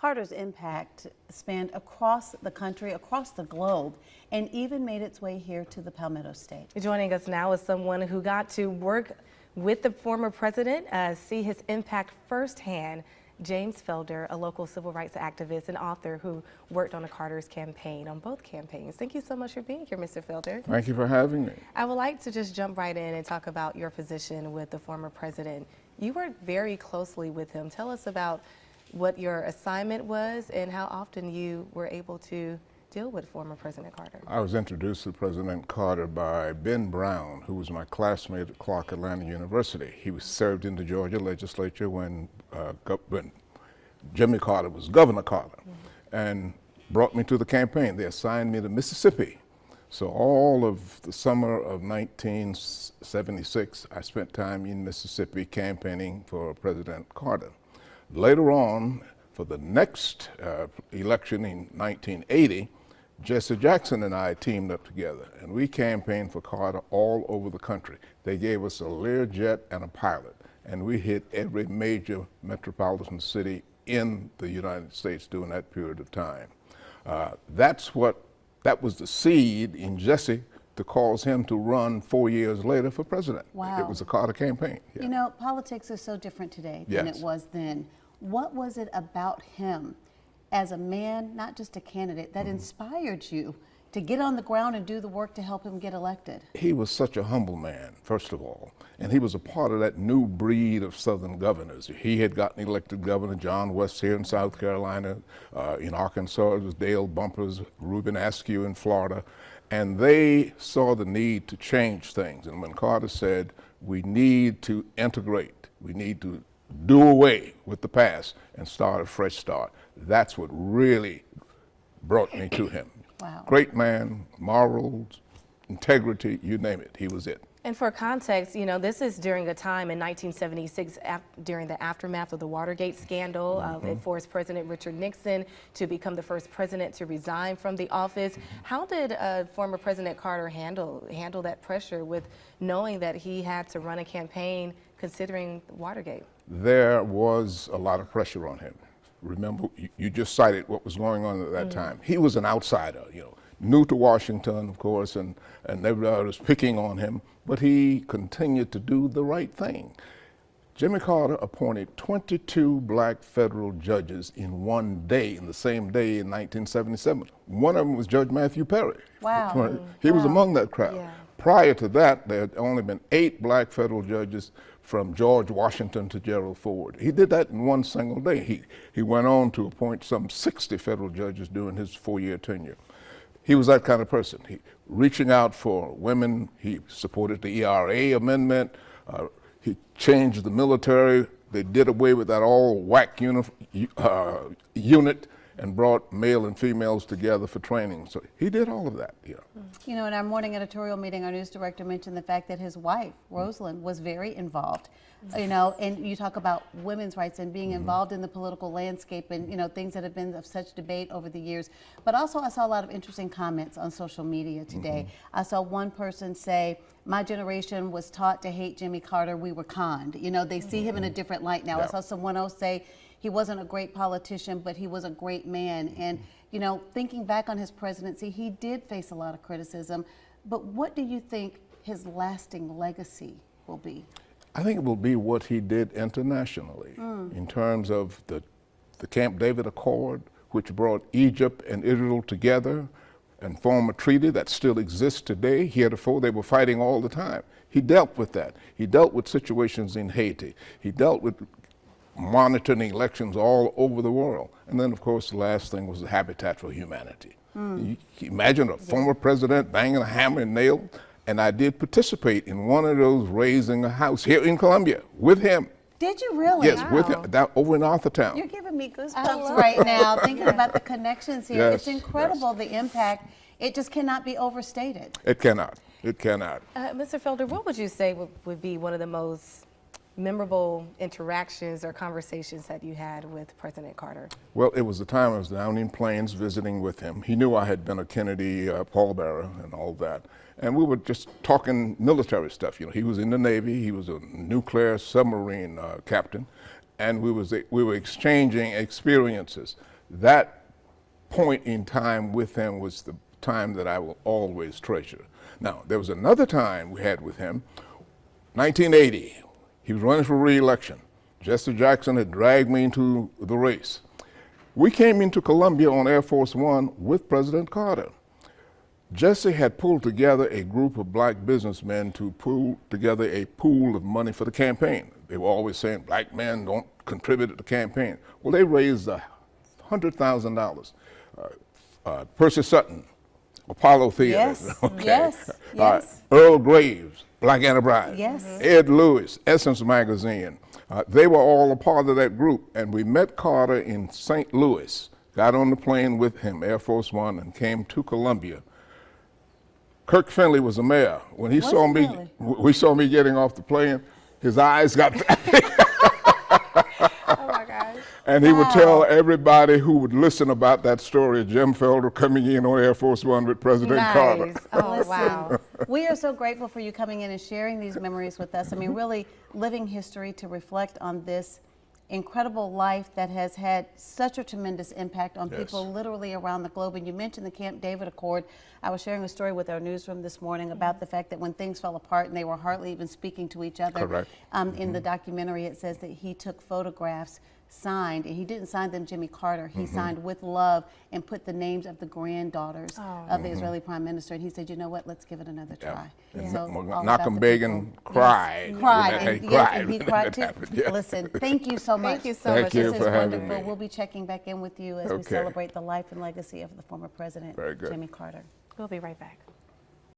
Carter's impact spanned across the country, across the globe, and even made its way here to the Palmetto State. Joining us now is someone who got to work with the former president, see his impact firsthand. James Felder, a local civil rights activist and author who worked on the Carter's campaign, on both campaigns. Thank you so much for being here, Mr. Felder. Thank you for having me. I would like to just jump right in and talk about your position with the former president. You worked very closely with him. Tell us about what your assignment was and how often you were able to deal with former President Carter. I was introduced to President Carter by Ben Brown, who was my classmate at Clark Atlanta University. He was served in the Georgia legislature when Jimmy Carter was Governor Carter, and brought me to the campaign. They assigned me to Mississippi. So all of the summer of 1976, I spent time in Mississippi campaigning for President Carter. Later on, for the next election in 1980, Jesse Jackson and I teamed up together, and we campaigned for Carter all over the country. They gave us a Learjet and a pilot, and we hit every major metropolitan city in the United States during that period of time. That was the seed in Jesse to cause him to run 4 years later for president. Wow. It was a Carter campaign. Yeah. You know, politics is so different today than it was then. What was it about him as a man, not just a candidate, that inspired you to get on the ground and do the work to help him get elected? He was such a humble man, first of all, and he was a part of that new breed of Southern governors. He had gotten elected governor. John West here in South Carolina. In Arkansas, it was Dale Bumpers, Reuben Askew in Florida, and they saw the need to change things. And when Carter said, we need to integrate, we need to do away with the past and start a fresh start, that's what really brought me to him. Wow. Great man, morals, integrity, you name it, he was it. And for context, you know, this is during a time in 1976, during the aftermath of the Watergate scandal. It forced President Richard Nixon to become the first president to resign from the office. How did former President Carter handle that pressure with knowing that he had to run a campaign considering Watergate? There was a lot of pressure on him. Remember, you just cited what was going on at that time. He was an outsider, you know, new to Washington, of course, and everybody was picking on him, but he continued to do the right thing. Jimmy Carter appointed 22 black federal judges in one day, in the same day in 1977. One of them was Judge Matthew Perry. Wow. He was among that crowd. Yeah. Prior to that, there had only been 8 black federal judges from George Washington to Gerald Ford. He did that in one single day. He went on to appoint some 60 federal judges during his 4-year tenure. He was that kind of person. He reaching out for women. He supported the ERA amendment. He changed the military. They did away with that all whack unit and brought male and females together for training. So he did all of that. Yeah. You know, in our morning editorial meeting, our news director mentioned the fact that his wife, Rosalind, was very involved. You know, and you talk about women's rights and being involved in the political landscape and, you know, things that have been of such debate over the years. But also I saw a lot of interesting comments on social media today. I saw one person say, my generation was taught to hate Jimmy Carter, we were conned. You know, they see him in a different light now. I saw someone else say, he wasn't a great politician, but he was a great man. And, you know, thinking back on his presidency, he did face a lot of criticism. But what do you think his lasting legacy will be? I think it will be what he did internationally in terms of the Camp David Accord, which brought Egypt and Israel together and formed a treaty that still exists today. Heretofore, they were fighting all the time. He dealt with that. He dealt with situations in Haiti. He dealt with monitoring elections all over the world. And then, of course, the last thing was the Habitat for Humanity. You imagine a former president banging a hammer and nail, and I did participate in one of those raising a house here in Columbia with him. Did you really? Yes, with him, over in Arthurtown. You're giving me goosebumps right now, thinking about the connections here. Yes, it's incredible, the impact. It just cannot be overstated. It cannot. It cannot. Mr. Felder, what would you say would be one of the most memorable interactions or conversations that you had with President Carter? Well, it was the time I was down in Plains visiting with him. He knew I had been a Kennedy pallbearer and all that. And we were just talking military stuff. You know, he was in the Navy. He was a nuclear submarine captain. and we were exchanging experiences. That point in time with him was the time that I will always treasure. Now, there was another time we had with him, 1980. He was running for re-election. Jesse Jackson had dragged me into the race. We came into Columbia on Air Force One with President Carter. Jesse had pulled together a group of black businessmen to pull together a pool of money for the campaign. They were always saying, black men don't contribute to the campaign. Well, they raised $100,000. Percy Sutton, Apollo Theater. Yes, Okay. yes, yes. Earl Graves, Black Enterprise. Yes. Ed Lewis, Essence Magazine. They were all a part of that group, and we met Carter in St. Louis, got on the plane with him, Air Force One, and came to Columbia. Kirk Finley was the mayor. When he saw me, really? we saw me getting off the plane, his eyes got Oh my gosh. and he would tell everybody who would listen about that story, Jim Felder coming in on Air Force One with President Carter. Nice. Oh, Listen, wow. we are so grateful for you coming in and sharing these memories with us. I mean, really living history to reflect on this incredible life that has had such a tremendous impact on Yes. people literally around the globe. And you mentioned the Camp David Accord. I was sharing a story with our newsroom this morning about the fact that when things fell apart and they were hardly even speaking to each other, Correct. in the documentary it says that he took photographs signed, and he didn't sign them Jimmy Carter. He signed with love and put the names of the granddaughters of the Israeli prime minister. And he said, you know what, let's give it another try. And So all about Malcolm the Begin people. cried. Yes, cried. when that- And, he yes, cried and he when cried that too. happened. Yeah. Listen, thank you so much. Thank you so Thank much. you This This is for having wonderful. me. We'll be checking back in with you as we Okay. celebrate the life and legacy of the former president, Very good. Jimmy Carter. We'll be right back.